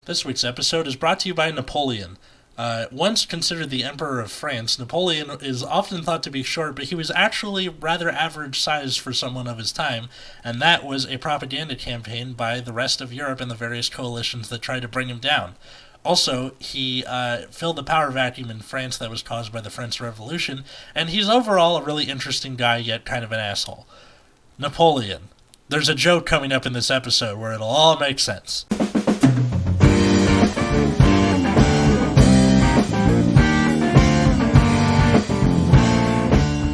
This week's episode is brought to you by Napoleon. Once considered the Emperor of France, Napoleon is often thought to be short, but he was actually rather average size for someone of his time, and that was a propaganda campaign by the rest of Europe and the various coalitions that tried to bring him down. Also, he filled the power vacuum in France that was caused by the French Revolution, and he's overall a really interesting guy, yet kind of an asshole. Napoleon. There's a joke coming up in this episode where it'll all make sense.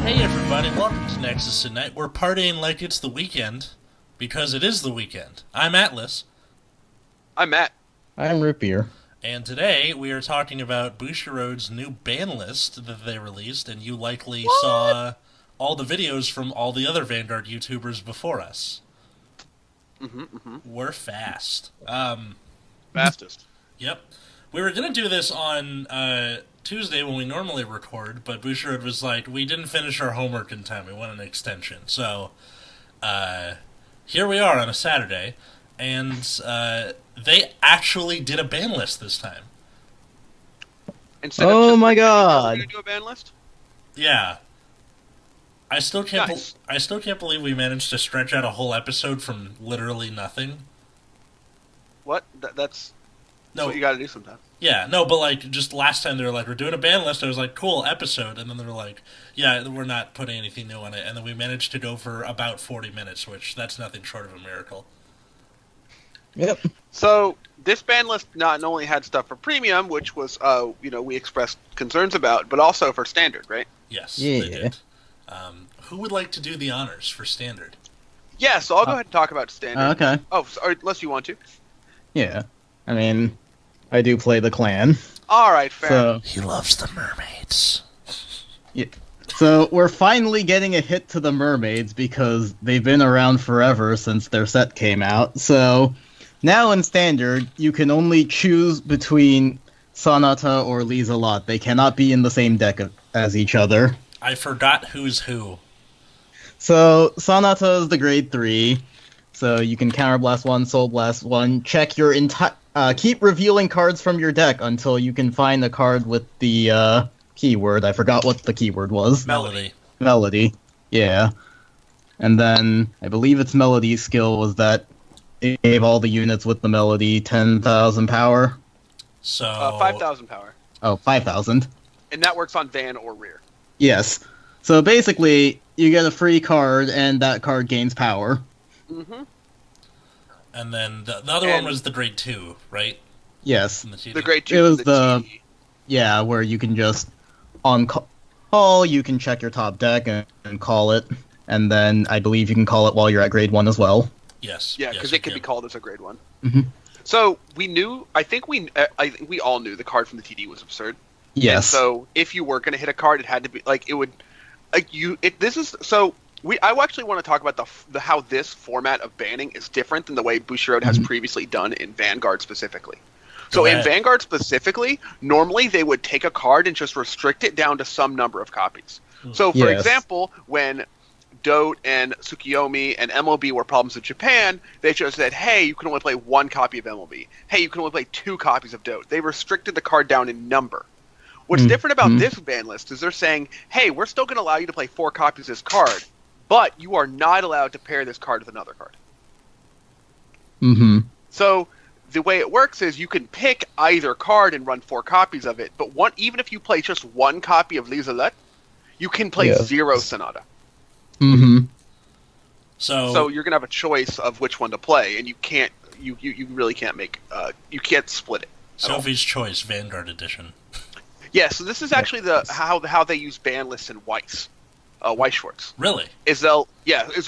Hey everybody, welcome to Nexus tonight. We're partying like it's the weekend, because it is the weekend. I'm Atlas. I'm Matt. I'm Root Beer. And today we are talking about Bushiroad's new Banlist that they released, and you likely saw all the videos from all the other Vanguard YouTubers before us. We're fast. Fastest. Yep. We were going to do this on Tuesday when we normally record, but Bushiroad was like, we didn't finish our homework in time. We want an extension. So, here we are on a Saturday, and they actually did a ban list this time. Instead of just my pretending God. we're gonna do a ban list? Yeah. I still can't. Nice. I still can't believe we managed to stretch out a whole episode from literally nothing. What? That's No, what you gotta do sometimes. yeah, no, but like just last time they were like, we're doing a ban list. I was like, cool episode, and then they were like, yeah, we're not putting anything new on it, and then we managed to go for about 40 minutes, which that's nothing short of a miracle. Yep. So this ban list not only had stuff for premium, which was we expressed concerns about, but also for standard, right? Yes, Yeah. they did. Who would like to do the honors for standard? Yeah, so I'll go ahead and talk about standard. Okay. Oh, sorry, unless you want to. Yeah. I mean, I do play the clan. All right, fair. So, He loves the mermaids. yeah. So we're finally getting a hit to the mermaids because they've been around forever since their set came out. So now in standard, you can only choose between Sonata or Lizelot. They cannot be in the same deck as each other. I forgot who's who. So Sonata is the grade 3. So you can counterblast 1, soul blast 1, check your entire... keep revealing cards from your deck until you can find a card with the keyword. I forgot what the keyword was. Melody. Melody. Yeah. And then I believe its melody skill was that it gave all the units with the melody 10,000 power. So 5,000 power, Oh, 5,000. and that works on van or rear. Yes. So basically, you get a free card and that card gains power. Mm-hmm. And then the other one was the grade 2, right? Yes. In the TD. The grade 2 It was is the- TD. Yeah, where you can just on call, you can check your top deck and call it, and then I believe you can call it while you're at grade 1 as well. Yes. Yeah, yes, because you it can be can. called as a grade 1. Mhm. So we knew. I think we all knew the card from the TD was absurd. And Yes. so if you were going to hit a card, it had to be like it would, like you. This is so. I actually want to talk about the how this format of banning is different than the way Bushiroad has previously done in Vanguard specifically. So Go in ahead. Vanguard specifically, normally they would take a card and just restrict it down to some number of copies. So for Yes. example, when Dote and Tsukiyomi and MLB were problems with Japan, they just said, hey, you can only play 1 copy of MLB. Hey, you can only play 2 copies of Dote. They restricted the card down in number. What's different about this ban list is they're saying, hey, we're still going to allow you to play 4 copies of this card, but you are not allowed to pair this card with another card. Mm-hmm. So the way it works is you can pick either card and run 4 copies of it, but even if you play just 1 copy of Lizelot, you can play Yeah. 0 Sonata. Mm-hmm. So you're gonna have a choice of which one to play, and you can't. You really can't make. You can't split it. at all. Sophie's Choice Vanguard Edition. Yeah. So this is actually how they use ban lists in Weiss. Weiss Schwartz Really? is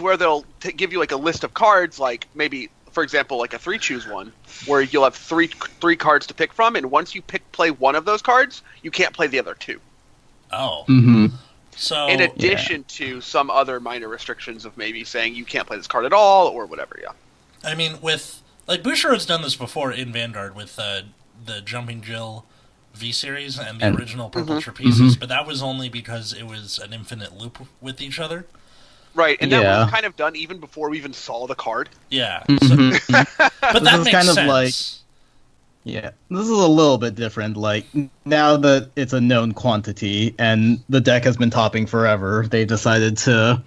where they'll give you like a list of cards, like maybe for example like a 3 choose one, where you'll have three cards to pick from, and once you play one of those cards, you can't play the other 2. Oh. Mm-hmm. So In addition to some other minor restrictions of maybe saying you can't play this card at all or whatever. Yeah. I mean, with like Bushiroad's done this before in Vanguard with the Jumping Jill V series and the original Purple Trapezes, but that was only because it was an infinite loop with each other. Right, and that Yeah. was kind of done even before we even saw the card. Yeah. Mhm. But This that is makes kind of sense. like- Yeah, this is a little bit different. Like, now that it's a known quantity and the deck has been topping forever, they decided to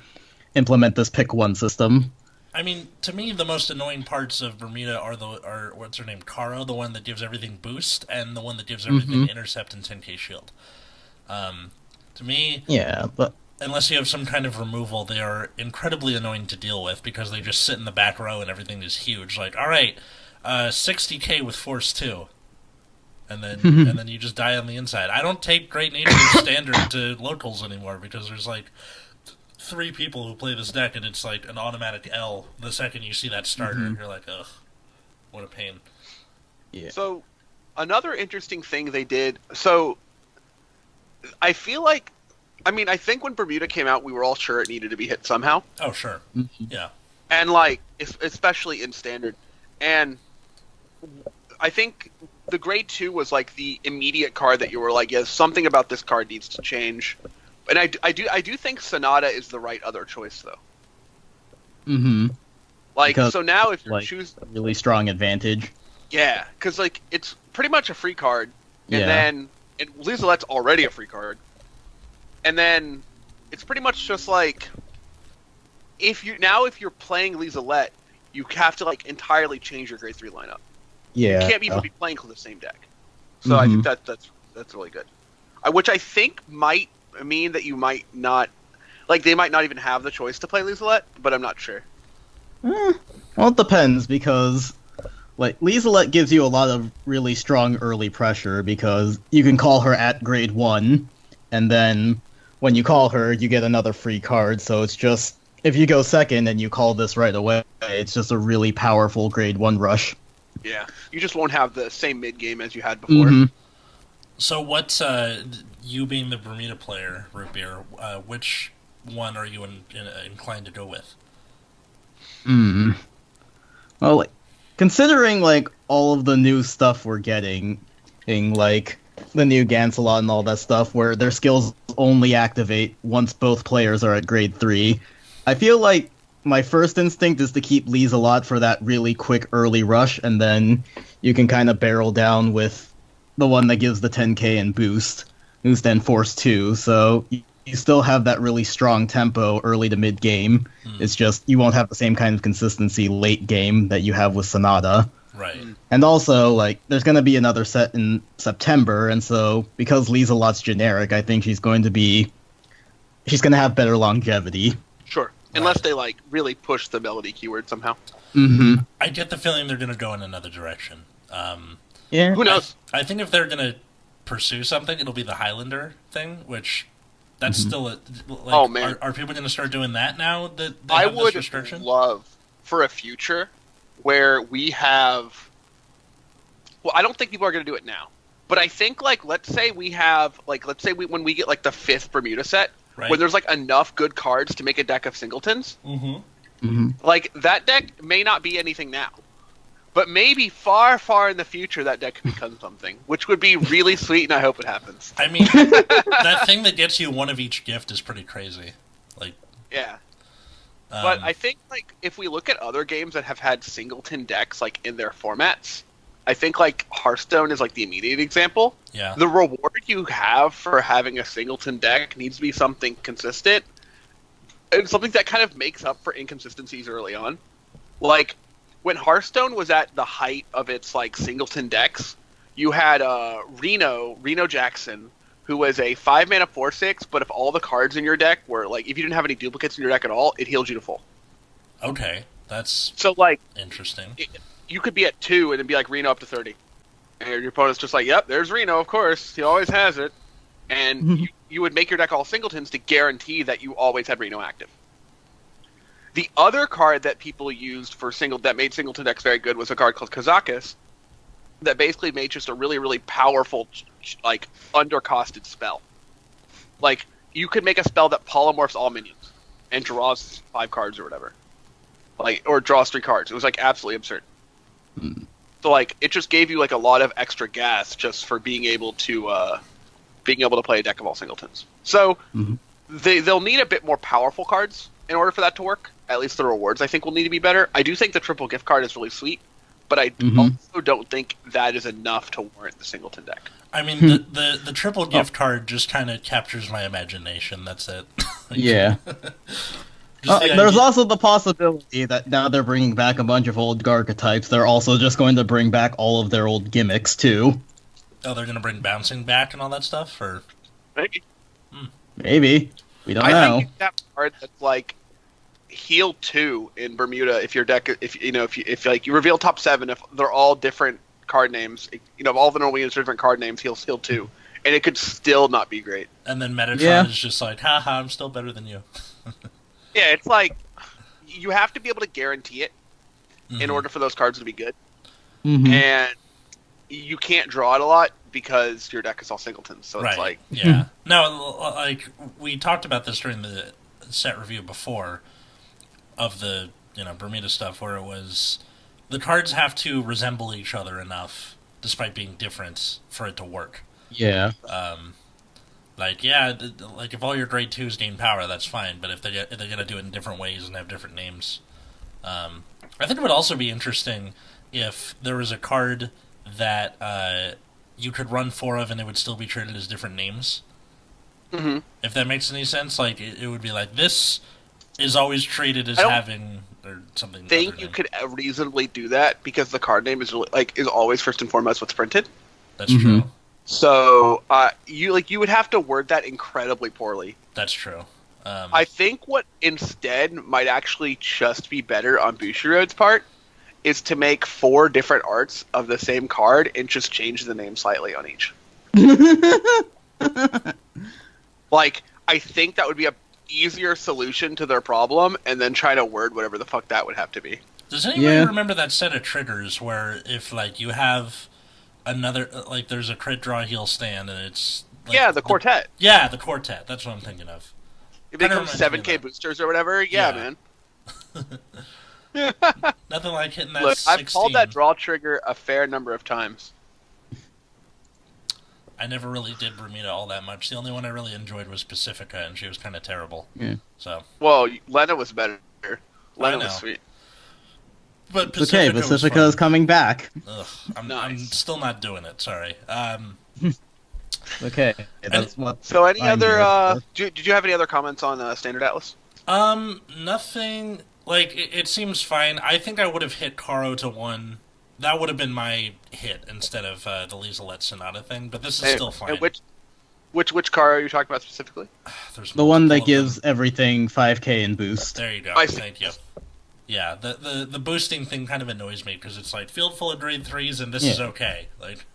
implement this pick one system. I mean, to me, the most annoying parts of Bermuda are what's her name, Caro, the one that gives everything boost, and the one that gives everything Hmm. intercept and 10k shield. Um, to me, Yeah, but unless you have some kind of removal, they are incredibly annoying to deal with because they just sit in the back row and everything is huge. Like, all right, 60k with force 2, and then you just die on the inside. I don't take Great Nature standard to locals anymore because there's like 3 people who play this deck and it's like an automatic L the second you see that starter. You're like, ugh, what a pain. yeah. So, another interesting thing they did. So, I feel like, I mean, I think when Bermuda came out, we were all sure it needed to be hit somehow, Oh, sure. Mhm. Yeah. and like, especially in standard. And I think the grade 2 was like the immediate card that you were like, yes, something about this card needs to change. And I do think Sonata is the right other choice though. Hmm. Like, Because, so now if you like, choose, a really strong advantage. yeah, because like it's pretty much a free card, and Yeah. then and Lizelette's already a free card, and then it's pretty much just like if you're playing Lizelette, you have to like entirely change your grade 3 lineup. Yeah. You can't even be playing the same deck. So I think Mhm. that's really good. Which I think might mean that you might not like they might not even have the choice to play Lizelette, but I'm not sure. Well, it depends because, like, Lizelette gives you a lot of really strong early pressure because you can call her at grade 1, and then when you call her, you get another free card, so it's just, if you go second and you call this right away, it's just a really powerful grade 1 rush. Yeah, you just won't have the same mid game as you had before. Hmm. So what's you being the Bermuda player, Root Beer? Which one are you inclined to go with? Mm. Well, like, considering, like, all of the new stuff we're getting, like the new Gancelot and all that stuff, where their skills only activate once both players are at grade 3, I feel like my first instinct is to keep Lizelot for that really quick early rush, and then you can kind of barrel down with the one that gives the 10k and boost and force 2, so you still have that really strong tempo early to mid game. It's just you won't have the same kind of consistency late game that you have with Sonata. Right. And also, like, there's going to be another set in September, and so because Lizelot's generic, I think she's going to have better longevity. Sure, unless they like really push the melody keyword somehow. Mm-hmm. I get the feeling they're going to go in another direction. Yeah. Who knows? I think if they're going to pursue something, it'll be the Highlander thing, which that's still a. Like, Oh, man. Are people going to start doing that now that they I have this would restriction? love for a future where we have. Well, I don't think people are going to do it now, but I think like let's say we when we get like the 5th Bermuda set, Right. when there's like enough good cards to make a deck of singletons, Mm-hmm. Mm-hmm. like that deck may not be anything now. But maybe far, far in the future, that deck could become something, which would be really sweet, and I hope it happens. I mean, that thing that gets you one of each gift is pretty crazy. Like, Yeah. But I think, like, if we look at other games that have had singleton decks, like, in their formats, I think, like, Hearthstone is, like, the immediate example. yeah, The reward you have for having a singleton deck needs to be something consistent, and something that kind of makes up for inconsistencies early on. Like, when Hearthstone was at the height of its, like, singleton decks, you had Reno Jackson, who was a 5-mana 4/6, but if all the cards in your deck were, like, if you didn't have any duplicates in your deck at all, it healed you to full. okay, that's So, like, interesting. you could be at 2 and it'd be like Reno up to 30. And your opponent's just like, yep, there's Reno, of course. He always has it. And you would make your deck all singletons to guarantee that you always had Reno active. The other card that people used that made singleton decks very good was a card called Kazakus that basically made just a really, really powerful, like, undercosted spell. Like, you could make a spell that polymorphs all minions and draws 5 cards or whatever. Like, or draws 3 cards. It was, like, absolutely absurd. So, like, it just gave you, like, a lot of extra gas just for being able to play a deck of all singletons. So, they'll need a bit more powerful cards in order for that to work. At least the rewards, I think, will need to be better. I do think the triple gift card is really sweet. but I Mhm. also don't think that is enough to warrant the singleton deck. I mean, the triple gift card just kind of captures my imagination. That's it. Yeah. Just the There's idea- also the possibility that now they're bringing back a bunch of old archetypes. They're also just going to bring back all of their old gimmicks too. Oh, they're gonna bring bouncing back and all that stuff, or Maybe. Maybe. We don't I know. think you can have a card that's like heal 2 in Bermuda if your deck, if like you reveal top 7, if they're all different card names, if all the normal units are different card names, heal 2, and it could still not be great. and then Metatron Yeah. is just like, haha, I'm still better than you. Yeah, it's like you have to be able to guarantee it in Mhm. order for those cards to be good, Mhm. and you can't draw it a lot because your deck is all singletons. So Right. it's like, Yeah. No, like we talked about this during the set review before of the Bermuda stuff, where it was the cards have to resemble each other enough, despite being different, for it to work. Yeah. Like like if all your grade 2s gain power, that's fine. But if they're gonna do it in different ways and have different names, I think it would also be interesting if there was a card that you could run 4 of and it would still be treated as different names. mhm. If that makes any sense, like it would be like this is always treated as I don't having or something. think other you name. could reasonably do that because the card name is is always first and foremost what's printed. That's Mhm. true. So you would have to word that incredibly poorly. That's true. I think what instead might actually just be better on Bushiroad's part is to make 4 different arts of the same card and just change the name slightly on each. Like, I think that would be a easier solution to their problem, and then try to word whatever the fuck that would have to be. Does anybody Yeah. remember that set of triggers where if like you have another like there's a crit draw heal stand and it's like, Yeah, the quartet. Yeah, the quartet. That's what I'm thinking of. It Kinda becomes reminds me of 7k that. boosters or whatever. Yeah, Yeah. man. Nothing like hitting that Look, 16. I've called that draw trigger a fair number of times. I never really did Bermuda all that much. The only one I really enjoyed was Pacifica, and she was kind of terrible. Yeah. So, Well, Lena was better. Lena know. was sweet. but It's okay, Pacifica is coming back. Ugh, I'm Nice. still not doing it. Sorry. Okay, that's what. So, any I'm other? here Did you have any other comments on Standard Atlas? Nothing. Like it seems fine. I think I would have hit Caro to 1. That would have been my hit instead of the Lizelette Sonata thing. But this is still fine. And which car are you talking about specifically? There's The one that multiple of them. gives everything 5k in boost. There you go. I see. Thank you. Yeah, the boosting thing kind of annoys me because it's like field full of grade 3s and this Yeah. is okay. Like,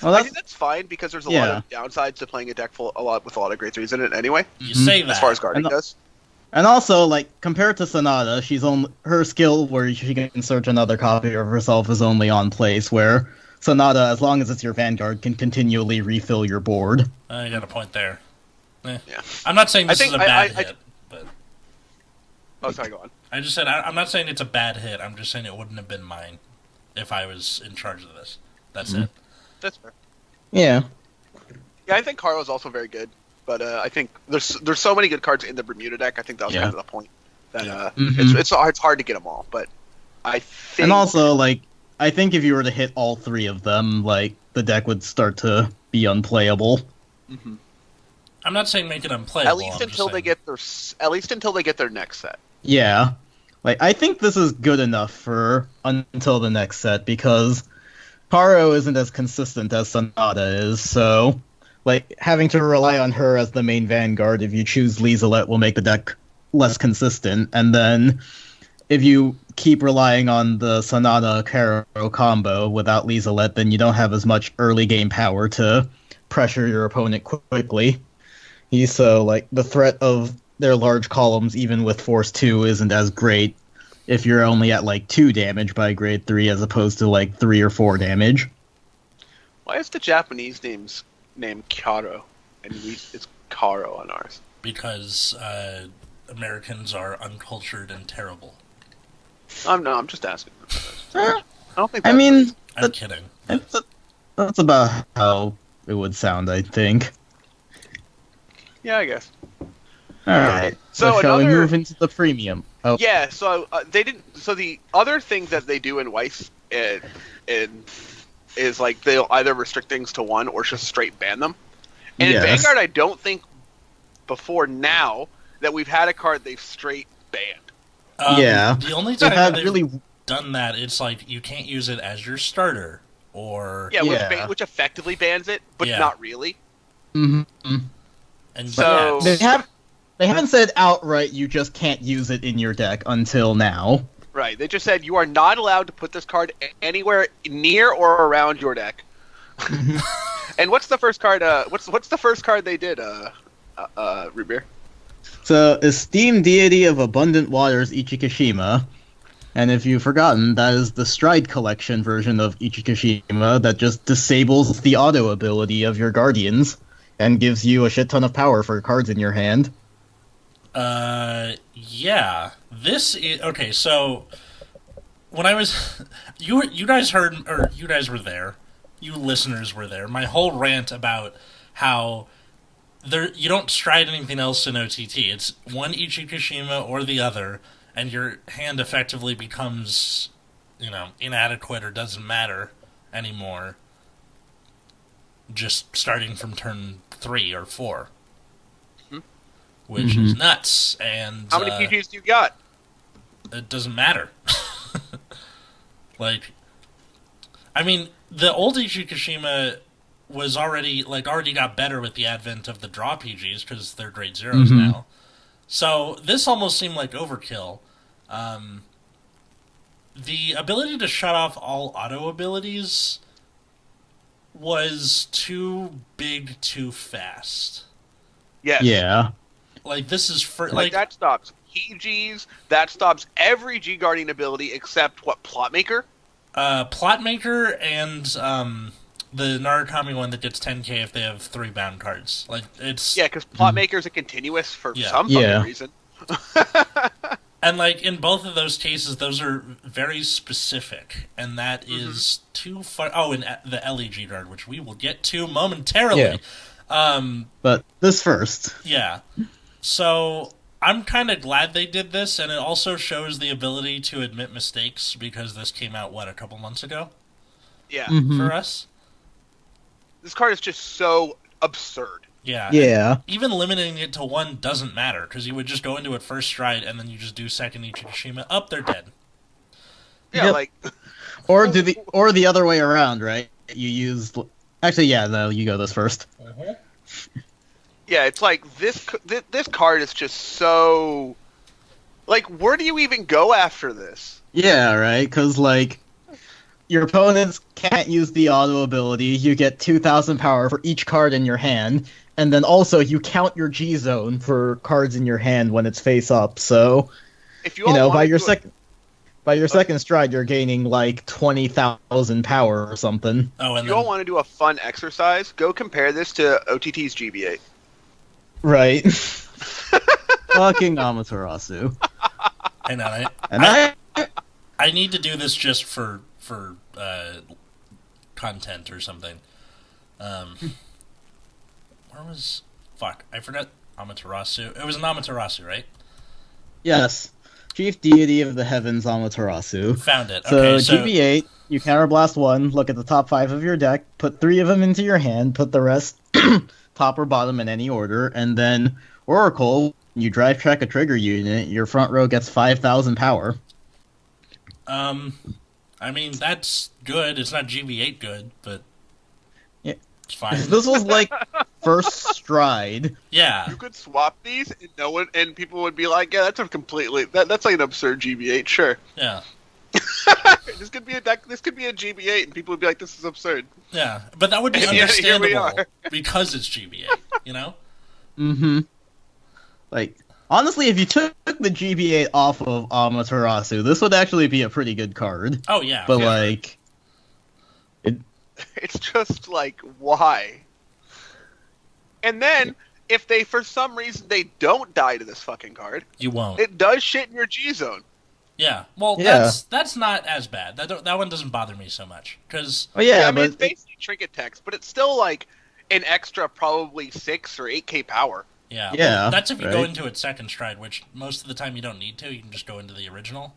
Well, I that's think that's fine because there's a lot of downsides to playing a deck with a lot of grade 3s in it anyway. you say that. As far as guarding And- goes. and also like compared to Sonata, she's only her skill where she can search another copy of herself is only on place. Where Sonata, as long as it's your Vanguard, can continually refill your board. I got a point there. Yeah. I'm not saying I this think is a bad I- hit, but Oh, sorry, go on. I just said I'm not saying it's a bad hit. I'm just saying it wouldn't have been mine if I was in charge of this. That's it. That's fair. Yeah. Yeah, I think Caro is also very good, but I think there's so many good cards in the Bermuda deck. I think that was Yeah. kind of the point. That Yeah. it's hard to get them all, but I think. And also, like, I think if you were to hit all 3 of them, like, the deck would start to be unplayable. Mhm. I'm not saying make it unplayable. At least I'm until just they get their next set. Yeah. Like, I think this is good enough for until the next set, because Paro isn't as consistent as Sonata is, so, like, having to rely on her as the main Vanguard if you choose Lizelette will make the deck less consistent, and then if you keep relying on the Sonata-Caro combo without Lizelette, then you don't have as much early game power to pressure your opponent quickly. So, like, the threat of their large columns, even with Force 2, isn't as great if you're only at, like, 2 damage by grade 3 as opposed to, like, 3 or 4 damage. Why is the Japanese name Caro and it's Caro on ours? because Americans are uncultured and terrible. I'm just asking. Eh, I don't think. I mean, I'm kidding. that's about how it would sound, I think. yeah, I guess. Alright, So so shall we another- move into the premium? Oh, Yeah, so they didn't. So the other thing that they do in Weiss and is like they'll either restrict things to one or just straight ban them. And in Yes. Vanguard, I don't think before now that we've had a card they've straight banned. Yeah. The only They time have they've really. done that, it's like you can't use it as your starter, or Yeah, Yeah. which effectively bans it, but Yeah. not really. Mm-hmm. and So- yeah, They haven't said outright you just can't use it in your deck until now. Right. They just said you are not allowed to put this card anywhere near or around your deck. And what's the first card? What's the first card they did? Root Beer? So, Esteemed Deity of Abundant Waters Ichikashima. And if you've forgotten, that is the Stride Collection version of Ichikashima that just disables the auto ability of your Guardians and gives you a shit ton of power for cards in your hand. yeah. This is okay. So when I was, you guys heard, or you guys were there, you listeners were there. My whole rant about how you don't stride anything else in OTT. It's one Ichikashima or the other, and your hand effectively becomes, inadequate or doesn't matter anymore. Just starting from turn 3 or 4, which is nuts. And How many PGs do you got? it doesn't matter. Like, I mean, the old Ichikashima was already got better with the advent of the draw PGs because they're grade zeros now. So this almost seemed like overkill. The ability to shut off all auto abilities was too big too fast. Yes. Yeah. Like, this is for Like that stops PGs. That stops every G Guardian ability except what Plotmaker. Plotmaker and the Narukami one that gets 10k if they have 3 bound cards. Like, it's Yeah, because Plotmaker is a continuous for Yeah. some Yeah. fucking reason. and like in both of those cases, those are very specific, and that is too far. Oh, and the LEG guard, which we will get to momentarily. But this first. Yeah. So I'm kind of glad they did this, and it also shows the ability to admit mistakes because this came out a couple months ago Yeah. for us. This card is just so absurd. Yeah. Yeah. Even limiting it to 1 doesn't matter because you would just go into it first stride and then you just do second Ichikashima. Up, they're dead. Yeah, Yep. like Or the other way around, right? You use. Actually, yeah, no, you go this first. yeah, it's like this card is just so like where do you even go after this? Yeah, right? Because, like, your opponents can't use the auto ability. You get 2,000 power for each card in your hand. And then also, you count your G zone for cards in your hand when it's face up. So, If you, you all know, wanna by your do second. By your second stride, you're gaining, like, 20,000 power or something. Oh, if and you all then want to do a fun exercise, go compare this to OTT's GB8. Right. Fucking Amaterasu. hang on, And I need to do this just for content or something. Where was I forgot Amaterasu. It was an Amaterasu, right? Yes. Chief Deity of the Heavens Amaterasu. Found it. So, Okay, so GB8, you counterblast 1, look at the top 5 of your deck, put 3 of them into your hand, put the rest top or bottom in any order, and then Oracle, you drive track a trigger unit, your front row gets 5,000 power. I mean, that's good. It's not GB8 good, but Yeah. it's fine. This was like first stride. Yeah. You could swap these, and people would be like, "Yeah, that's a completely that's like an absurd GB8." Sure, Yeah. this could be a deck. This could be a GB8, and people would be like, "This is absurd." Yeah. But that would be And yet here we understandable are. because it's GB8, you know? Mm-hmm. Like, honestly, if you took the GB8 off of Amaterasu, this would actually be a pretty good card. Oh, yeah. But, yeah. like, It's just like, why? And then, if they, for some reason, they don't die to this fucking card, You won't. it does shit in your G zone. Yeah. Well, Yeah. that's not as bad. That one doesn't bother me so much. Because, oh yeah, I mean, it's but basically trinket text, but it's still like an extra probably 6 or 8k power. yeah. Yeah, Well, that's if you go right. into it second stride, which most of the time you don't need to. You can just go into the original.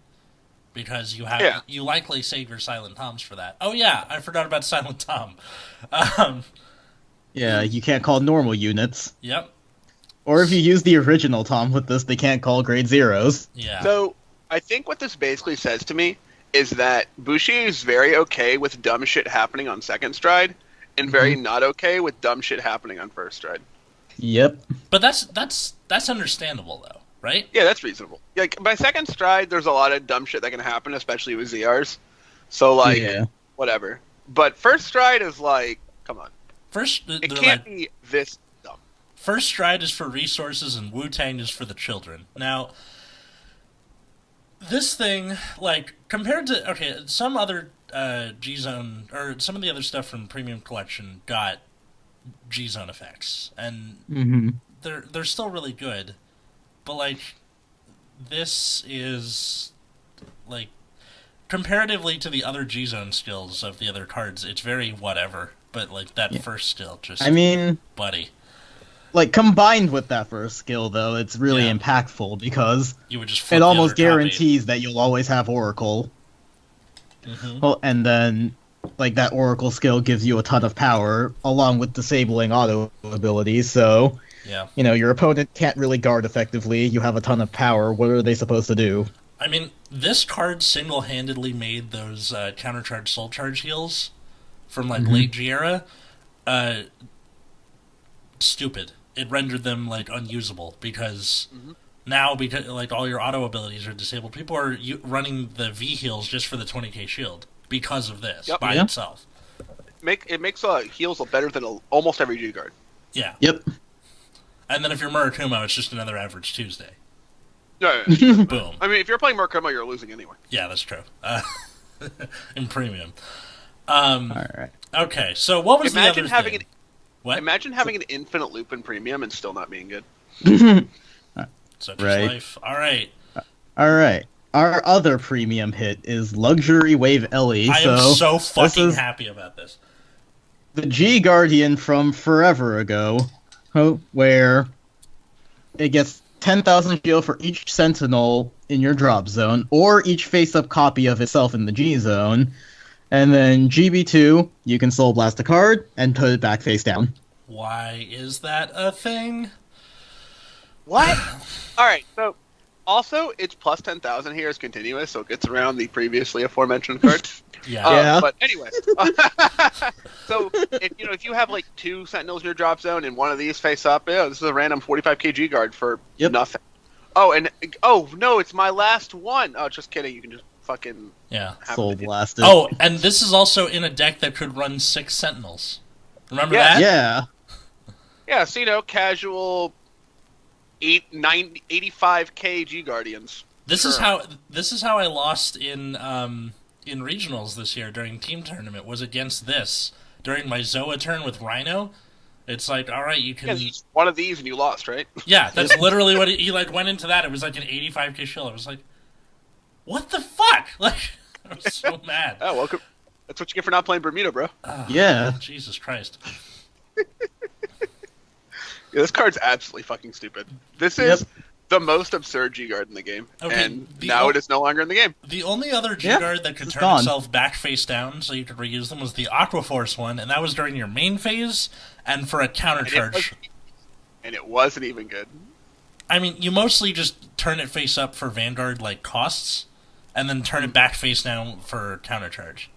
because you have Yeah. you likely save your Silent Toms for that. Oh yeah, I forgot about Silent Tom. Um, Yeah, you can't call normal units. yep. Or if you use the original Tom with this, they can't call grade zeros. Yeah. So I think what this basically says to me is that Bushi is very okay with dumb shit happening on second stride, and very not okay with dumb shit happening on first stride. Yep. But that's understandable though, right? Yeah, that's reasonable. Like by second stride, there's a lot of dumb shit that can happen, especially with ZRs. So like, Yeah. whatever. But first stride is like, come on, First, it they're can't like, be this dumb. First stride is for resources and Wu-Tang is for the children. Now, this thing, like, compared to, okay, some other G-Zone, or some of the other stuff from Premium Collection got G-Zone effects, and Mm-hmm. they're still really good, but, like, this is, like, comparatively to the other G-Zone skills of the other cards, it's very whatever, but, like, that first skill, just, I mean, buddy. like, combined with that first skill, though, it's really Yeah. impactful because You would just flip it the almost other copy. guarantees that you'll always have Oracle. Mhm. Well, and then, like, that Oracle skill gives you a ton of power, along with disabling auto abilities, so, Yeah. you know, your opponent can't really guard effectively, you have a ton of power, what are they supposed to do? I mean, this card single-handedly made those countercharge soul charge heals from like late G era stupid. It rendered them like unusable because now, because like all your auto abilities are disabled, people are running the V heals just for the 20k shield because of this by Yeah. itself. It makes heals better than almost every G guard. Yeah, Yep. and then if you're Murakumo, it's just another average Tuesday. No, Boom. I mean, if you're playing Murakumo, you're losing anyway. Yeah, that's true. In premium. Alright. Okay, so what was Imagine the other having thing? What? Imagine having an infinite loop in premium and still not being good. Such is Right. life. All right. Alright. Our other premium hit is Luxury Wave Ellie, I am so fucking is happy about this. the G Guardian from forever ago, where it gets 10,000 shield for each Sentinel in your drop zone, or each face-up copy of itself in the G zone, and then GB2, you can Soul Blast a card and put it back face down. Why is that a thing? What? All right. So, also, it's plus 10,000 here is continuous, so it gets around the previously aforementioned card. Yeah. Yeah. But anyway, so if you have like 2 Sentinels in your drop zone and one of these face up, this is a random 45 kg guard for nothing. Oh no, it's my last one. Oh, just kidding. You can just fucking Yeah. have Soul it. Blasted. Oh, and this is also in a deck that could run 6 Sentinels. Remember Yeah. that? Yeah. Yeah, so casual 85 kg guardians. This Sure. is how I lost in regionals this year during team tournament was against this during my Zoa turn with Rhino. It's like, all right, you can. Yeah, one of these and you lost, right? Yeah, that's literally what he like went into that. It was like an 85k shield. I was like, what the fuck? Like, I was so mad. Oh, welcome. That's what you get for not playing Bermuda, bro. Yeah. Jesus Christ. Yeah, this card's absolutely fucking stupid. This is the most absurd G guard in the game, Okay, and now it is no longer in the game. The only other G Yeah, guard that could it's turn gone. itself back face down so you could reuse them was the Aqua Force one, and that was during your main phase and for a counter charge. And it wasn't even good. I mean, you mostly just turn it face up for Vanguard like costs, and then turn it back face down for counter charge.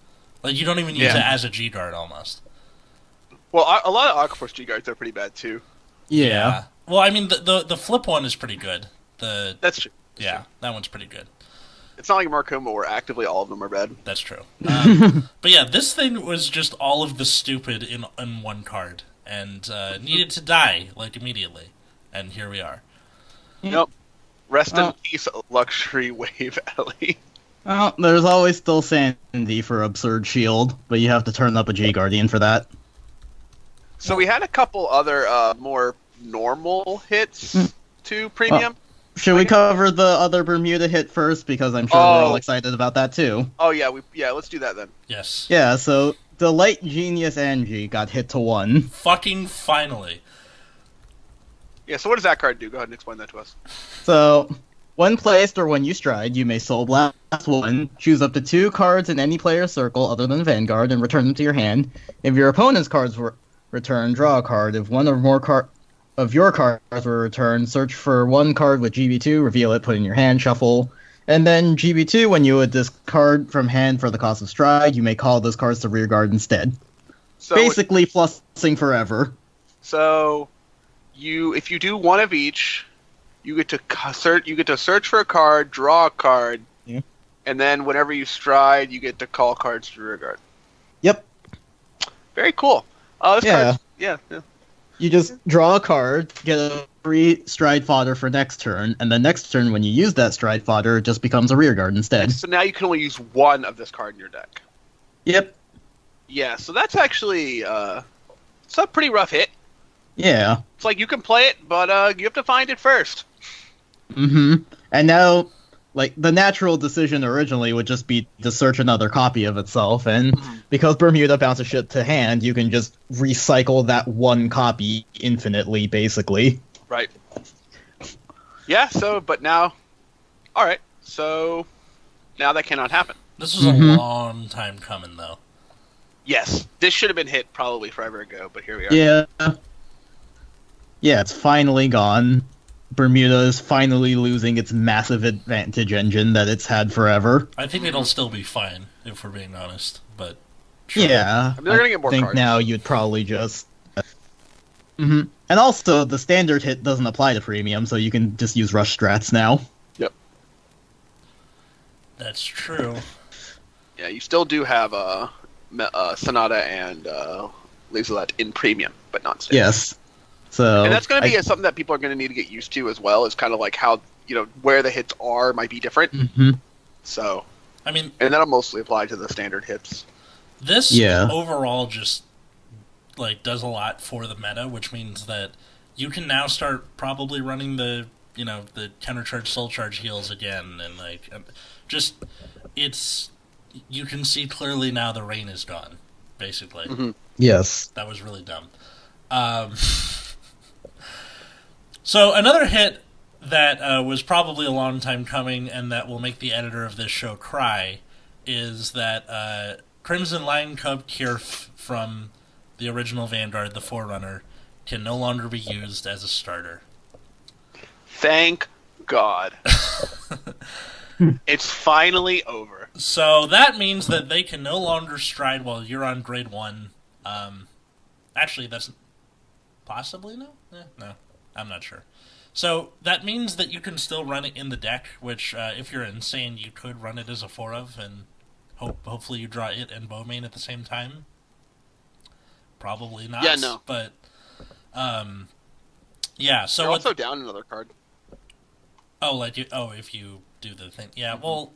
Like you don't even use Yeah. it as a G guard almost. Well, a lot of Aquaforce G guards are pretty bad too. Yeah. Well, I mean, the flip one is pretty good. That's true. Yeah, that one's pretty good. It's not like Marcoma where actively all of them are bad. That's true. But yeah, this thing was just all of the stupid in one card, and needed to die like immediately. And here we are. Nope. Rest in Oh. peace, Luxury Wave Ellie. Well, there's always still Sandy for Absurd Shield, but you have to turn up a G Guardian for that. So we had a couple other more normal hits to premium. Should we cover the other Bermuda hit first? Because I'm sure we're all Oh. excited about that too. Oh yeah, let's do that then. Yes. Yeah, so the Light Genius Angie got hit to 1. Fucking finally. Yeah. So what does that card do? Go ahead and explain that to us. So, When placed or when you stride, you may Soul Blast 1, choose up to 2 cards in any player's circle other than Vanguard, and return them to your hand. If your opponent's cards were returned, draw a card. If one or more of your cards were returned, search for one card with GB2, reveal it, put it in your hand, shuffle. And then GB2, when you would discard from hand for the cost of stride, you may call those cards to rearguard instead. So Basically, plussing forever. So, if you do one of each, you get to search for a card, draw a card, Yeah. and then whenever you stride, you get to call cards to rearguard. Yep. Very cool. Yeah. Yeah. You just draw a card, get a free stride fodder for next turn, and the next turn, when you use that stride fodder, it just becomes a rearguard instead. So now you can only use one of this card in your deck. Yep. Yeah, so that's actually it's a pretty rough hit. Yeah. It's like you can play it, but you have to find it first. Mm-hmm. And now, like, the natural decision originally would just be to search another copy of itself, and because Bermuda bounces shit to hand, you can just recycle that one copy infinitely, basically. Right. Yeah, but now... Alright, so... Now that cannot happen. This was a long time coming, though. Yes, this should have been hit probably forever ago, but here we are. Yeah. Yeah, it's finally gone. Bermuda is finally losing its massive advantage engine that it's had forever. I think it'll still be fine, if we're being honest, but... Sure. Yeah. I mean, they're gonna get more I think cards. now you'd probably just... And also, the standard hit doesn't apply to premium, so you can just use rush strats now. Yep. That's true. Yeah, you still do have Sonata and Laserlet in premium, but not standard. Yes. So, And that's going to be something that people are going to need to get used to as well, is kind of like how, where the hits are might be different. So, I mean... And that'll mostly apply to the standard hits. This overall just, does a lot for the meta, which means that you can now start probably running the countercharge soul charge heals again, and, you can see clearly now the rain is gone, basically. Yes. That was really dumb. So another hit that was probably a long time coming and that will make the editor of this show cry is that Crimson Lion Cub Kierf from the original Vanguard, the Forerunner, can no longer be used as a starter. Thank God. It's finally over. So that means that they can no longer stride while you're on grade 1. Actually, that's... Possibly no? No, I'm not sure. So that means that you can still run it in the deck, which, if you're insane, you could run it as a 4 of, and hopefully you draw it and Bowmain at the same time. Probably not. Yeah, no. But, yeah, so... You're also down another card. If you do the thing. Yeah, well,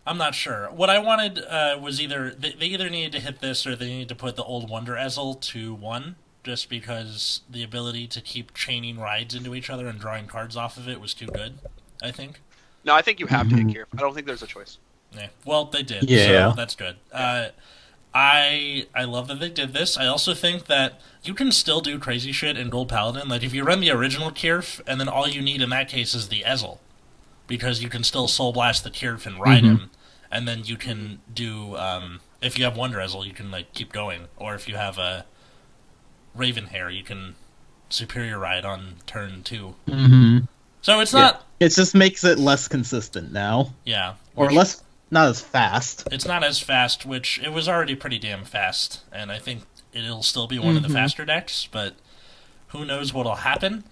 I'm not sure. What I wanted was either... They either needed to hit this or they needed to put the old Wonder Ezel to 1, just because the ability to keep chaining rides into each other and drawing cards off of it was too good, I think. No, I think you have to hit Kierf. I don't think there's a choice. Yeah, well, they did, Yeah. so that's good. I love that they did this. I also think that you can still do crazy shit in Gold Paladin. Like, if you run the original Kierf, and then all you need in that case is the Ezel, because you can still Soul Blast the Kierf and ride him, and then you can do, if you have Wonder Ezel, you can, keep going. Or if you have a Ravenhair, you can Superior Ride on turn 2. So it's not... It just makes it less consistent now. Yeah. Or less... Not as fast. It's not as fast, which it was already pretty damn fast, and I think it'll still be one of the faster decks, but who knows what'll happen.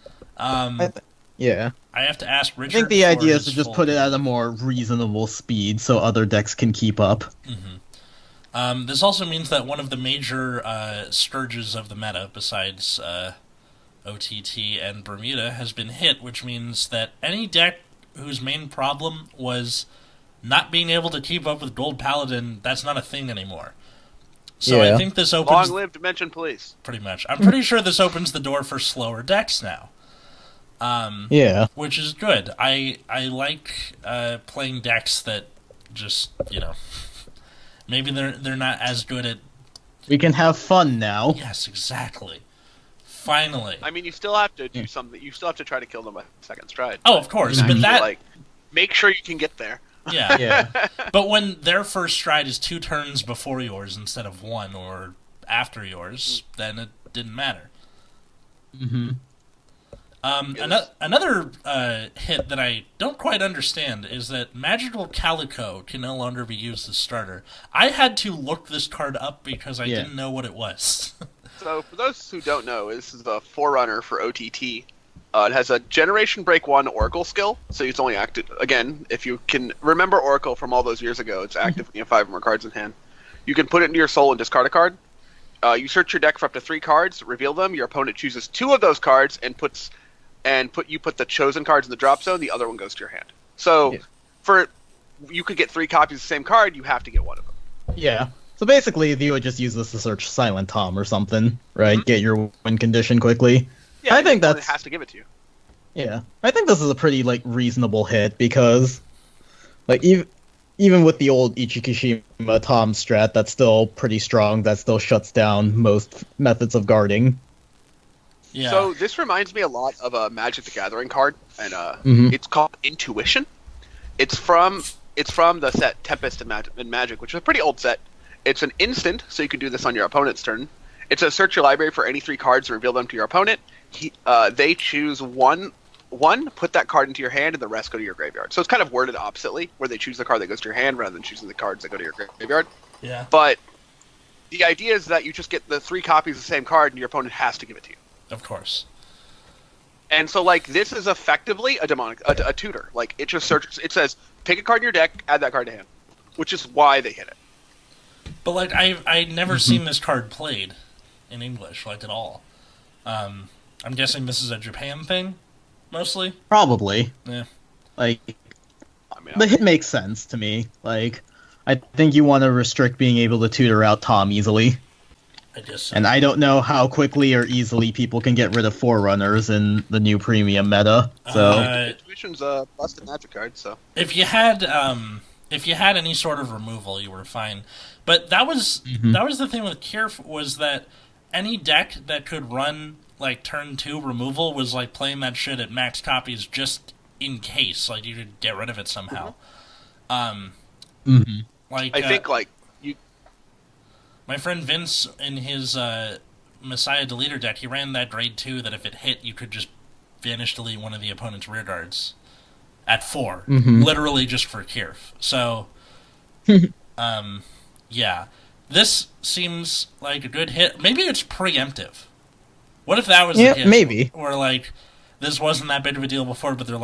Yeah. I have to ask Richard. I think the idea is his to just full- put it at a more reasonable speed so other decks can keep up. This also means that one of the major scourges of the meta, besides OTT and Bermuda, has been hit, which means that any deck whose main problem was not being able to keep up with Gold Paladin, that's not a thing anymore. So I think this opens... Long live Dimension Police. Pretty much. I'm pretty sure this opens the door for slower decks now. Which is good. I like playing decks that just, maybe they're not as good at... We can have fun now. Yes, exactly. Finally. I mean, you still have to do something. You still have to try to kill them by second stride. Oh, of course, but Actually, that like, make sure you can get there. yeah. Yeah. But when their first stride is 2 turns before yours instead of 1 or after yours, then it didn't matter. Mm-hmm. Another hit that I don't quite understand is that Magical Calico can no longer be used as starter. I had to look this card up because I didn't know what it was. So, for those who don't know, this is the Forerunner for OTT. It has a Generation Break 1 Oracle skill, so it's only active, again, if you can remember Oracle from all those years ago, it's active when you have 5 or more cards in hand. You can put it into your soul and discard a card. You search your deck for up to 3 cards, reveal them, your opponent chooses 2 of those cards, and you put the chosen cards in the drop zone, the other one goes to your hand. So, you could get 3 copies of the same card, you have to get 1 of them. Yeah. So basically, you would just use this to search Silent Tom or something, right? Get your win condition quickly. Yeah, I think it that's... has to give it to you. Yeah. I think this is a pretty, reasonable hit, because, even with the old Ichikishima Tom strat, that's still pretty strong. That still shuts down most methods of guarding. Yeah. So this reminds me a lot of a Magic the Gathering card, and it's called Intuition. It's from the set Tempest in Magic, which is a pretty old set. It's an instant, so you can do this on your opponent's turn. It says search your library for any 3 cards and reveal them to your opponent. They choose one, put that card into your hand, and the rest go to your graveyard. So it's kind of worded oppositely, where they choose the card that goes to your hand rather than choosing the cards that go to your graveyard. Yeah. But the idea is that you just get the 3 copies of the same card, and your opponent has to give it to you. Of course. And so, this is effectively a tutor. It just searches. It says, pick a card in your deck, add that card to hand, which is why they hit it. But I never seen this card played in English at all. I'm guessing this is a Japan thing, mostly. Probably. Yeah. The hit makes sense to me. I think you want to restrict being able to tutor out Tom easily. I guess so. And I don't know how quickly or easily people can get rid of Forerunners in the new premium meta. So Intuition's a busted Magic card, so if you had any sort of removal, you were fine. But that was the thing with Kirf, was that any deck that could run turn 2 removal was playing that shit at max copies just in case you could get rid of it somehow. I think you. My friend Vince, in his Messiah Deleter deck, he ran that grade 2 that if it hit, you could just vanish delete one of the opponent's rear guards at 4, literally just for Kirf. So, yeah, this seems like a good hit. Maybe it's preemptive. What if that was the case? Maybe. Or this wasn't that big of a deal before, but they're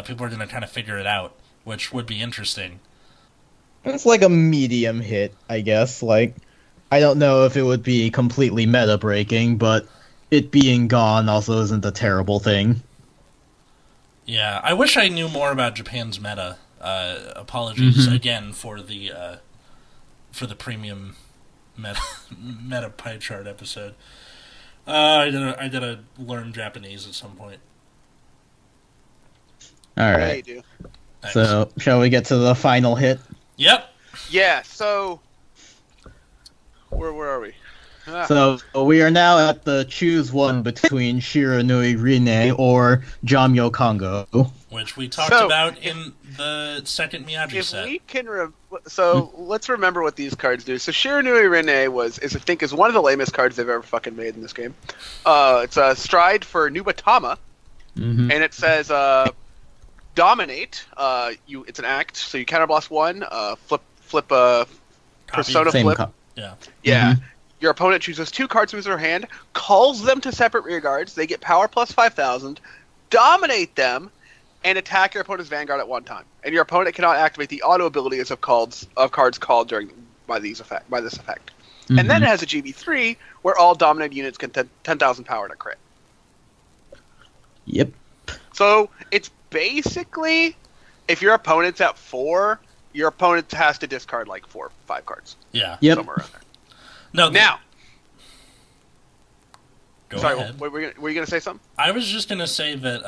people are going to kind of figure it out, which would be interesting. It's a medium hit, I guess. I don't know if it would be completely meta breaking, but it being gone also isn't a terrible thing. Yeah, I wish I knew more about Japan's meta. Apologies again for the premium meta pie chart episode. I gotta learn Japanese at some point. All Yeah, right. you do. Thanks. So, shall we get to the final hit? Yep. Yeah. So where are we? So, we are now at the choose one between Shiranui Rine or Jamyo Kongo. Which we talked about in the second Miyagi If set. we can, let's remember what these cards do. So Shiranui Rene is one of the lamest cards they've ever fucking made in this game. It's a stride for Nubatama, and it says dominate. It's an act, so you counterblast 1. Flip Persona Same flip. Yeah. Yeah. Your opponent chooses 2 cards from their hand, calls them to separate rear guards. They get power plus 5,000. Dominate them. And attack your opponent's Vanguard at one time. And your opponent cannot activate the auto abilities of cards called by this effect. And then it has a GB3 where all dominated units get 10,000 power to crit. Yep. So it's basically, if your opponent's at 4, your opponent has to discard 4 or 5 cards. Yeah. Yep. Somewhere around there. No. Now. Go Sorry, ahead. were you going to say something? I was just gonna say that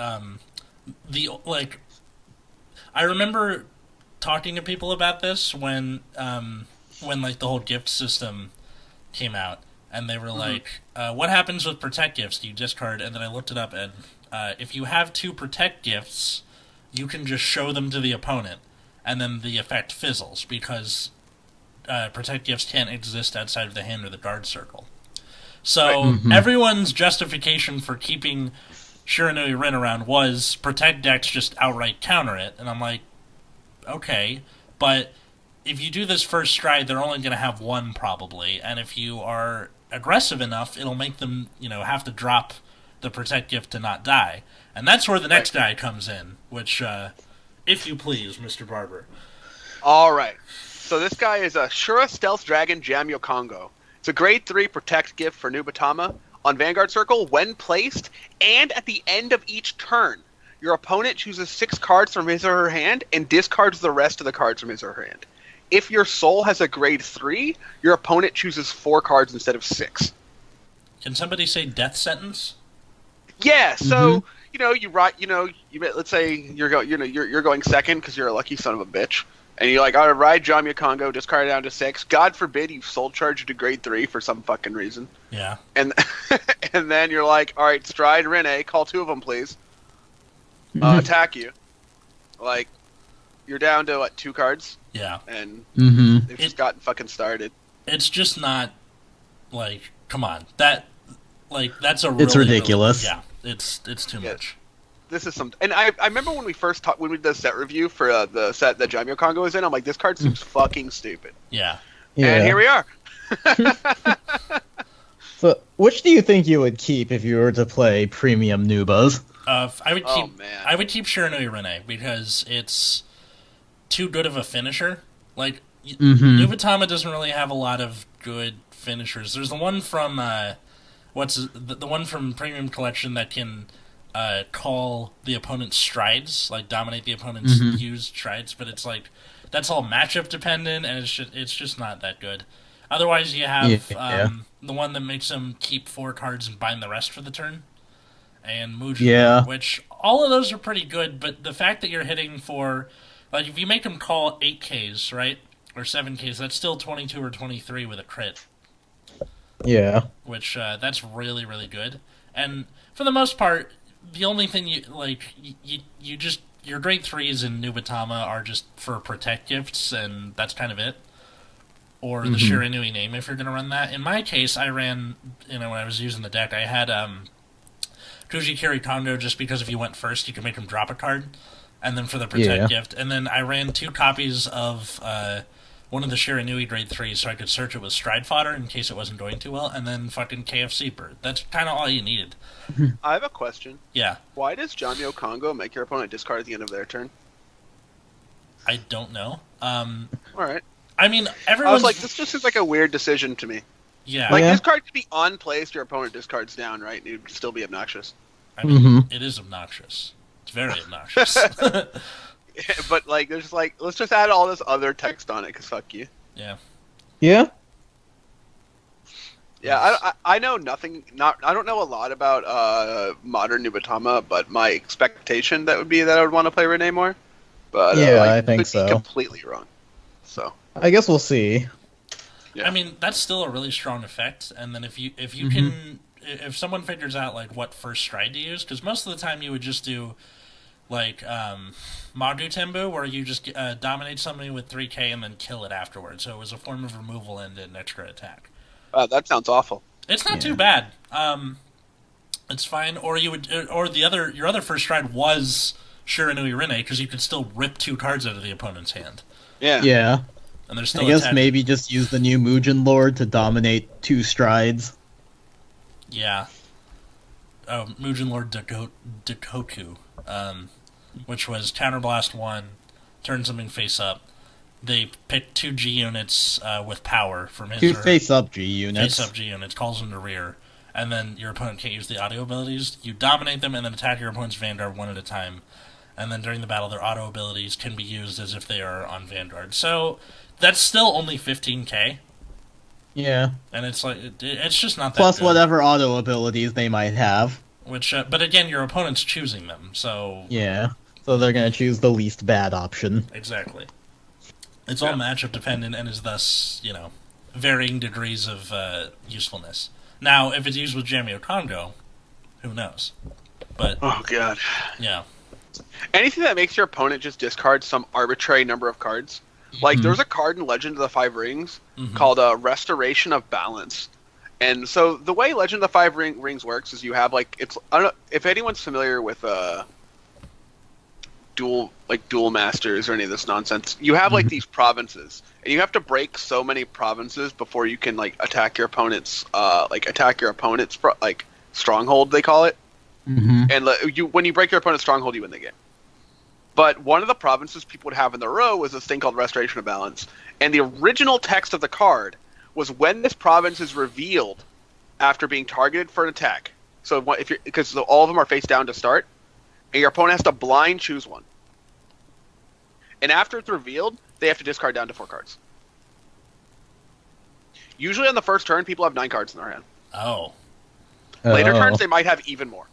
I remember talking to people about this when the whole gift system came out, and they were like, "What happens with protect gifts? Do you discard?" And then I looked it up, and if you have 2 protect gifts, you can just show them to the opponent, and then the effect fizzles because protect gifts can't exist outside of the hand or the guard circle. So everyone's justification for keeping Shiranui Rin around was protect decks just outright counter it, and I'm like, okay, but if you do this first stride, they're only going to have 1 probably, and if you are aggressive enough, it'll make them, have to drop the protect gift to not die. And that's where the next guy comes in, which, if you please, Mr. Barber. All right. So this guy is a Shura Stealth Dragon Jamyo Kongo. It's a grade 3 protect gift for Nubatama. On Vanguard Circle, when placed, and at the end of each turn, your opponent chooses 6 cards from his or her hand and discards the rest of the cards from his or her hand. If your soul has a grade 3, your opponent chooses 4 cards instead of 6. Can somebody say death sentence? Yeah, so let's say you're going second because you're a lucky son of a bitch, and you're like, all right, Jamya Kongo, discard it down to 6. God forbid you soul charge to grade 3 for some fucking reason. Yeah. And and then you're like, all right, Stride, Rene, call 2 of them, please. Attack you. Like, you're down to, 2 cards? Yeah. And they've just gotten fucking started. It's just not, come on. That's a really... It's ridiculous. Yeah, it's too much. This is some... And I remember when we first talked, when we did the set review for the set that Jamyo Kongo was in, I'm like, this card seems fucking stupid. Yeah. And here we are. So, which do you think you would keep if you were to play premium Nubas? I would keep Shiranui Rene because it's too good of a finisher. Nubatama doesn't really have a lot of good finishers. There's the one from the one from Premium Collection that can call the opponent's strides, dominate the opponent's used strides, but it's that's all matchup dependent, and it's just not that good. Otherwise, you have the one that makes them keep 4 cards and bind the rest for the turn, and Mujin, which all of those are pretty good, but the fact that you're hitting for, if you make them call 8Ks, right, or 7Ks, that's still 22 or 23 with a crit. Yeah. Which, that's really, really good. And for the most part, the only thing your grade 3s in Nubatama are just for protect gifts, and that's kind of it. Or the Shiranui name if you're going to run that. In my case, I ran, when I was using the deck, I had Kujikiri Kondo just because if you went first, you could make him drop a card, and then for the protect gift. And then I ran 2 copies of one of the Shiranui grade 3s so I could search it with Stride Fodder in case it wasn't going too well, and then fucking KFC Bird. That's kind of all you needed. I have a question. Yeah. Why does Jamyo Kongo make your opponent discard at the end of their turn? I don't know. Alright. I mean, I was like, this just seems like a weird decision to me. Yeah. This card could be on place, your opponent discards down, right? And it'd still be obnoxious. I mean, it is obnoxious. It's very obnoxious. But, there's let's just add all this other text on it, because fuck you. Yeah. Yeah? Yeah, I know nothing, I don't know a lot about modern Nubatama, but my expectation that would be that I would want to play Renee more. But I think could so. be completely wrong. So I guess we'll see. Yeah. I mean, that's still a really strong effect, and then if you can, if someone figures out what first stride to use, because most of the time you would just do Magu Tembu, where you just dominate somebody with 3k and then kill it afterwards. So it was a form of removal and an extra attack. That sounds awful. It's not too bad. It's fine. Or your other first stride was Shiranui Rene, because you could still rip 2 cards out of the opponent's hand. Yeah. Yeah. And there's still I guess maybe just use the new Mujin Lord to dominate 2 strides. Yeah. Oh, Mujin Lord Dakoku, which was Counterblast 1, turn something face up. They pick 2 G units with power from his 2 face-up G units. Face-up G units, calls them to rear, and then your opponent can't use the auto abilities. You dominate them and then attack your opponent's Vanguard one at a time. And then during the battle, their auto abilities can be used as if they are on Vanguard. So that's still only 15k. Yeah. And it's it's just not that Plus good. whatever auto abilities they might have. Which, but again, your opponent's choosing them, so... Yeah. So they're going to choose the least bad option. Exactly. It's all matchup dependent and is thus, varying degrees of usefulness. Now, if it's used with Jamio Congo, who knows? But Oh god. yeah, Anything that makes your opponent just discard some arbitrary number of cards. Like, there's a card in Legend of the Five Rings called Restoration of Balance. And so the way Legend of the Five Rings works is you have, like, it's... I don't know if anyone's familiar with dual masters or any of this nonsense. You have, like, these provinces. And you have to break so many provinces before you can, like, attack your opponent's... stronghold, they call it. And when you break your opponent's stronghold, you win the game. But one of the provinces people would have in the row was this thing called Restoration of Balance. And the original text of the card was when this province is revealed after being targeted for an attack. So because all of them are face down to start, and your opponent has to blind choose one. And after it's revealed, they have to discard down to 4 cards. Usually on the first turn, people have 9 cards in their hand. oh, Later turns, they might have even more.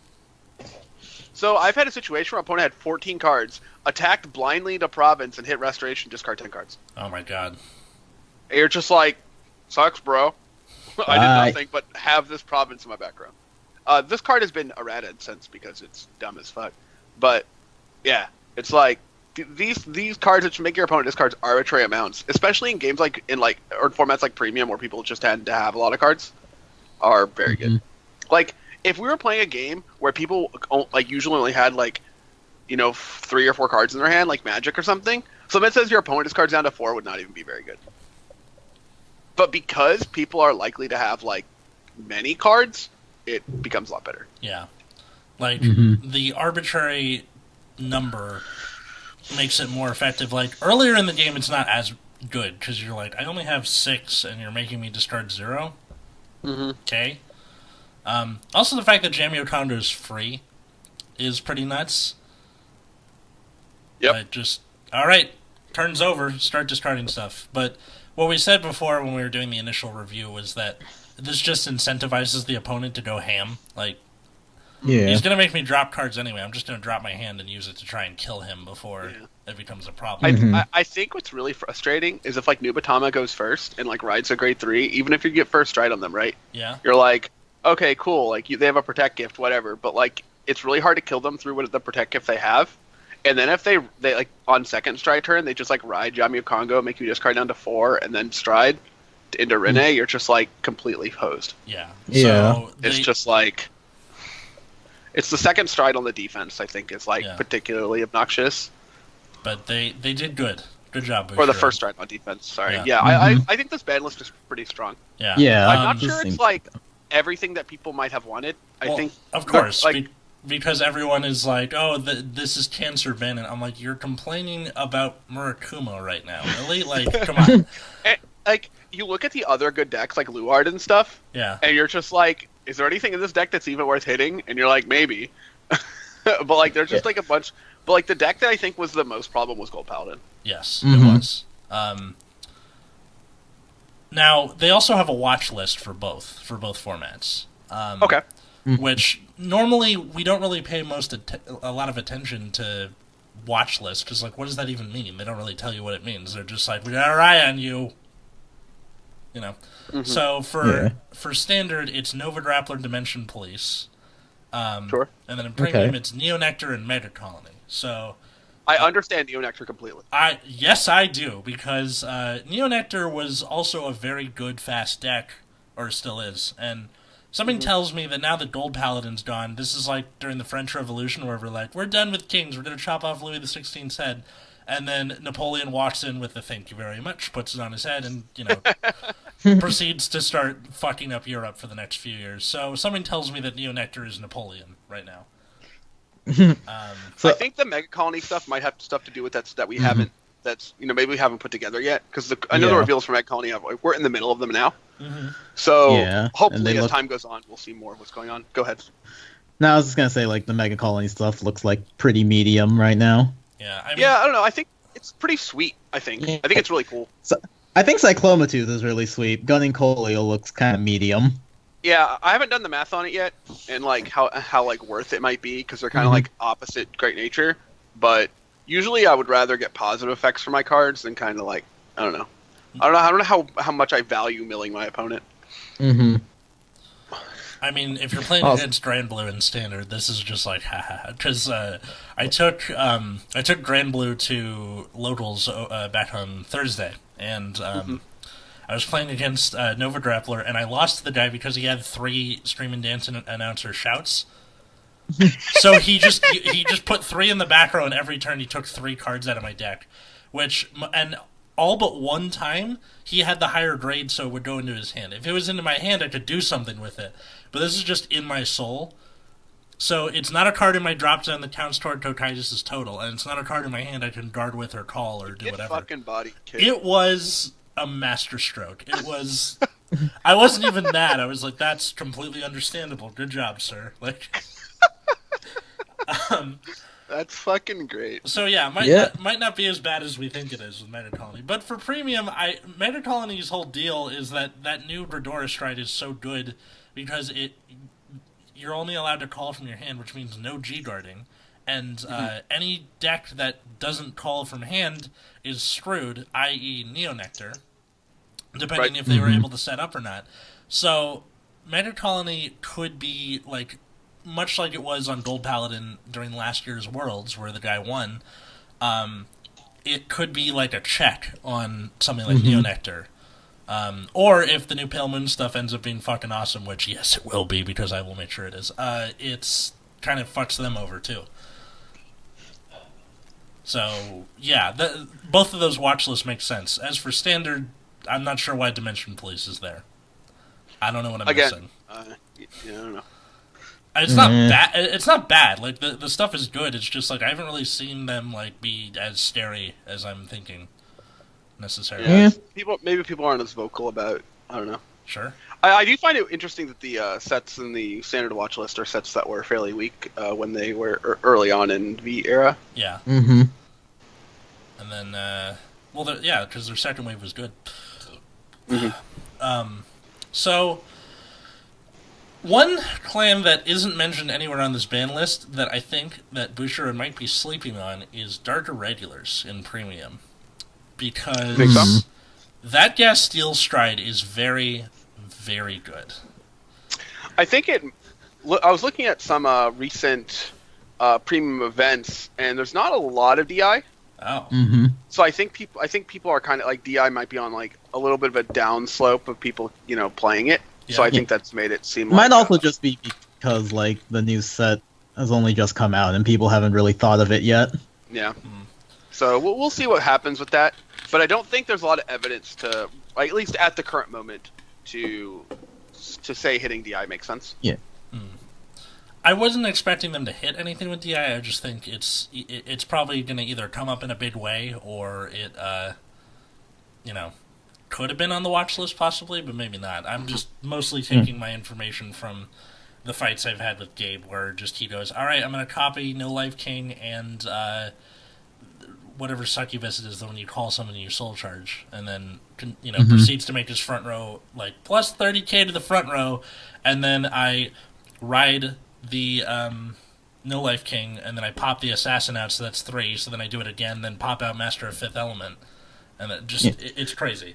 So I've had a situation where an opponent had 14 cards, attacked blindly into province, and hit restoration, discard 10 cards. oh my god. And you're just like, sucks, bro. I did nothing but have this province in my background. This card has been errated since because it's dumb as fuck. But yeah, it's like these cards that make your opponent discard arbitrary amounts, especially in games like or formats like Premium where people just tend to have a lot of cards, are very good. Like, if we were playing a game where people usually only had 3 or 4 cards in their hand, like Magic or something, so that says your opponent discards down to 4 would not even be very good. But because people are likely to have many cards, it becomes a lot better. Yeah. Like, the arbitrary number makes it more effective. Like, earlier in the game, it's not as good, because you're like, I only have 6, and you're making me discard 0? Okay. Also, the fact that Jamio Congo is free is pretty nuts. Yep. Alright, turn's over, start discarding stuff. But what we said before when we were doing the initial review was that this just incentivizes the opponent to go ham. Like, he's going to make me drop cards anyway. I'm just going to drop my hand and use it to try and kill him before it becomes a problem. I think what's really frustrating is if Nubatama goes first and rides a grade 3, even if you get first stride on them, right? Yeah. You're like, okay, cool. They have a protect gift, whatever. But it's really hard to kill them through the protect gift they have. And then if they on second stride turn, they just ride Jamio Congo, make you discard down to 4, and then stride into Rene, you're just completely hosed. Yeah. Yeah. It's just it's the second stride on the defense, I think, is particularly obnoxious. But they did good. Good job, Bushiro. Or the first stride on defense, sorry. Yeah. Yeah, I think this Banlist is pretty strong. Yeah. Yeah. I'm not sure it's everything that people might have wanted. I think, of course, because everyone is like, oh, this is Cancer Ban, and I'm like, you're complaining about Murakumo right now, really? Come on. And, you look at the other good decks, like Luard and stuff, Yeah. and you're just like, is there anything in this deck that's even worth hitting? And you're like, maybe. But there's just a bunch. But the deck that I think was the most problem was Gold Paladin. Yes, it was. Now they also have a watch list for both formats. Okay. Which normally we don't really pay a lot of attention to watch lists because what does that even mean? They don't really tell you what it means. They're just we got our eye on you. So for standard, it's Nova Grappler, Dimension Police. Sure. And then in Premium, it's Neonectar and Mega Colony. So I understand Neonectar completely. Yes, I do, because Neonectar was also a very good fast deck, or still is, and something tells me that now that Gold Paladin's gone, this is during the French Revolution where we're done with kings, we're going to chop off Louis XVI's head, and then Napoleon walks in with the thank you very much, puts it on his head, and, proceeds to start fucking up Europe for the next few years. So something tells me that Neonectar is Napoleon right now. So I think the Mega Colony stuff might have stuff to do with that we haven't. That's maybe we haven't put together yet because I know the reveals for Mega Colony. We're in the middle of them now. So hopefully as time goes on, we'll see more of what's going on. Go ahead. No, I was just gonna say the Mega Colony stuff looks pretty medium right now. Yeah, I don't know. I think it's pretty sweet. I think it's really cool. So, I think Cyclomatooth is really sweet. Gunning Colio looks kind of medium. Yeah, I haven't done the math on it yet, and how worth it might be because they're kind of opposite great nature. But usually, I would rather get positive effects for my cards than kind of I don't know, I don't know how much I value milling my opponent. Mm-hmm. I mean, if you're playing against Grand Blue in Standard, this is just like haha. Because I took Grand Blue to locals back on Thursday, and I was playing against Nova Grappler, and I lost to the guy because he had 3 Stream and Dance announcer shouts. So he just put 3 in the back row, and every turn he took 3 cards out of my deck, and all but one time he had the higher grade, so it would go into his hand. If it was into my hand, I could do something with it. But this is just in my soul. So it's not a card in my drop zone that counts toward Tokitis' total, and it's not a card in my hand I can guard with or call or do whatever. Fucking body kick. It was a masterstroke. It was. I wasn't even mad. I was like, "That's completely understandable. Good job, sir." Like, that's fucking great. So yeah, might not be as bad as we think it is with Meta Colony. But for premium, Meta Colony's whole deal is that new Bradora Stride is so good because you're only allowed to call from your hand, which means no G guarding, and any deck that doesn't call from hand is screwed, i.e. Neonectar, depending if they were able to set up or not. So Meta Colony could be like, much like it was on Gold Paladin during last year's Worlds, where the guy won, it could be like a check on something like Neonectar. Or if the new Pale Moon stuff ends up being fucking awesome, which, yes, it will be, because I will make sure it is, it's kind of fucks them over, too. So, yeah, both of those watch lists make sense. As for Standard, I'm not sure why Dimension Police is there. I don't know what I'm missing. I don't know. It's not bad. It's not bad. Like, the stuff is good. It's just like I haven't really seen them like be as scary as I'm thinking necessarily. Yeah. Maybe people aren't as vocal about it. I don't know. Sure. I do find it interesting that the sets in the standard watch list are sets that were fairly weak when they were early on in V era. Yeah. Mm-hmm. And then, because their second wave was good. So. One clan that isn't mentioned anywhere on this ban list that I think that Bushira might be sleeping on is Dark Irregulars in Premium. Because that Gas Steel Stride is very, very good. I think I was looking at some recent Premium events, and there's not a lot of DI. Oh. Mm-hmm. So I think people are kind of like, DI might be on like a little bit of a down slope of people, playing it. Yeah. So I think that's made it seem Might like... also just be because, like, the new set has only just come out and people haven't really thought of it yet. Yeah. So we'll see what happens with that. But I don't think there's a lot of evidence to, at least at the current moment, to say hitting DI makes sense. Yeah. I wasn't expecting them to hit anything with DI. I just think it's probably going to either come up in a big way or it, could have been on the watch list possibly, but maybe not. I'm just mostly taking my information from the fights I've had with Gabe, where just he goes, all right, I'm going to copy No Life King and whatever succubus it is, the one you call someone you soul charge, and then proceeds to make his front row like plus 30k to the front row, and then I ride the No Life King, and then I pop the assassin out, so that's 3, so then I do it again, then pop out Master of Fifth Element, and it just it's crazy.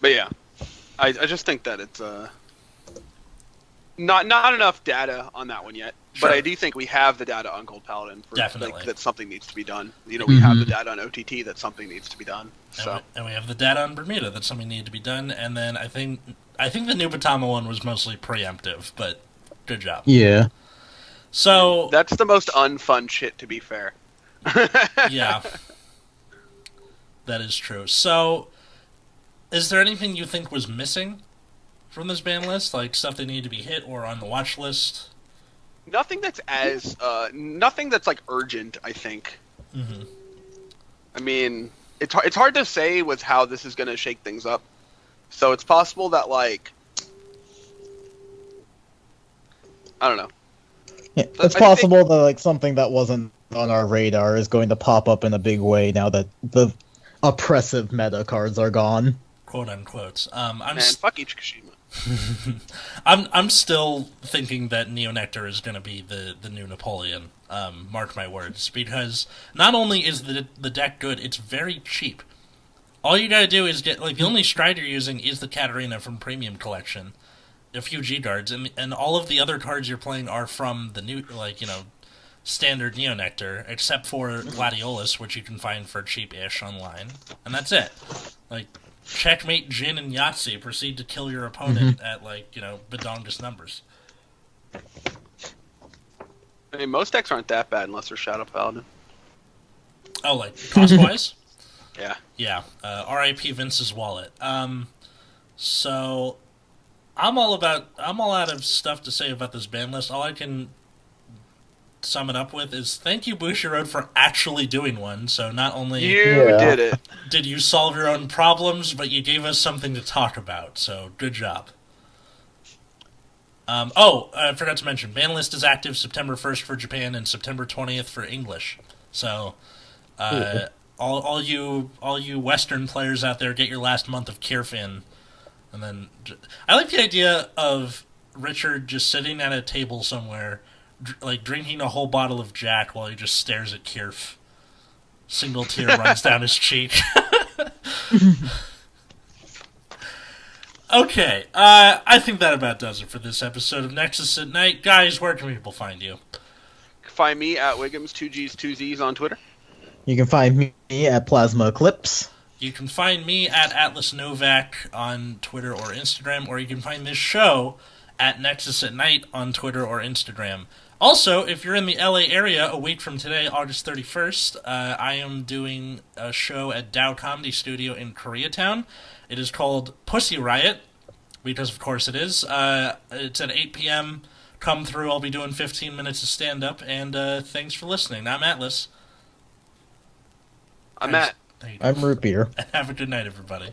But yeah, I just think that it's not enough data on that one yet. Sure. But I do think we have the data on Gold Paladin for Definitely. that something needs to be done. We have the data on OTT that something needs to be done. So And we have the data on Bermuda that something needed to be done, and then I think the new Batama one was mostly preemptive, but good job. Yeah. So that's the most unfun shit, to be fair. Yeah. That is true. So is there anything you think was missing from this ban list? Like stuff that needed to be hit or on the watch list? Nothing that's like urgent, I think. Mm-hmm. I mean, it's hard to say with how this is going to shake things up. So it's possible that, like, I don't know. Yeah, it's possible that like something that wasn't on our radar is going to pop up in a big way now that the oppressive meta cards are gone. Quote unquote. Fuck Ichikashima. I'm still thinking that Neonectar is going to be the new Napoleon. Mark my words, because not only is the deck good, it's very cheap. All you gotta do is get, like, the only stride you're using is the Katarina from Premium Collection, a few G guards, and all of the other cards you're playing are from the new, like, standard Neonectar, except for Gladiolus, which you can find for cheap-ish online, and that's it. Like, checkmate Jin and Yahtzee, proceed to kill your opponent at, like, bedongus numbers. I mean, most decks aren't that bad unless they're Shadow Paladin. Oh, like, cost-wise? Yeah. Yeah. R.I.P. Vince's wallet. So I'm all out of stuff to say about this ban list. All I can sum it up with is thank you, Bushiroad, for actually doing one. So not only did it. did you solve your own problems, but you gave us something to talk about. So good job. I forgot to mention, Banlist is active September 1st for Japan and September 20th for English. So all you Western players out there, get your last month of Kirfin. And then I like the idea of Richard just sitting at a table somewhere, like drinking a whole bottle of Jack while he just stares at Kirf. Single tear runs down his cheek. Okay, I think that about does it for this episode of Nexus at Night. Guys, where can people find you? Find me at Wiggums, 2Gs, 2Zs on Twitter. You can find me at Plasma Eclipse. You can find me at Atlas Novak on Twitter or Instagram, or you can find this show at Nexus at Night on Twitter or Instagram. Also, if you're in the LA area, a week from today, August 31st, I am doing a show at Dow Comedy Studio in Koreatown. It is called Pussy Riot, because of course it is. It's at 8 p.m. Come through. I'll be doing 15 minutes of stand-up, and thanks for listening. I'm Atlas. I'm Matt. I'm Root Beer. Have a good night, everybody.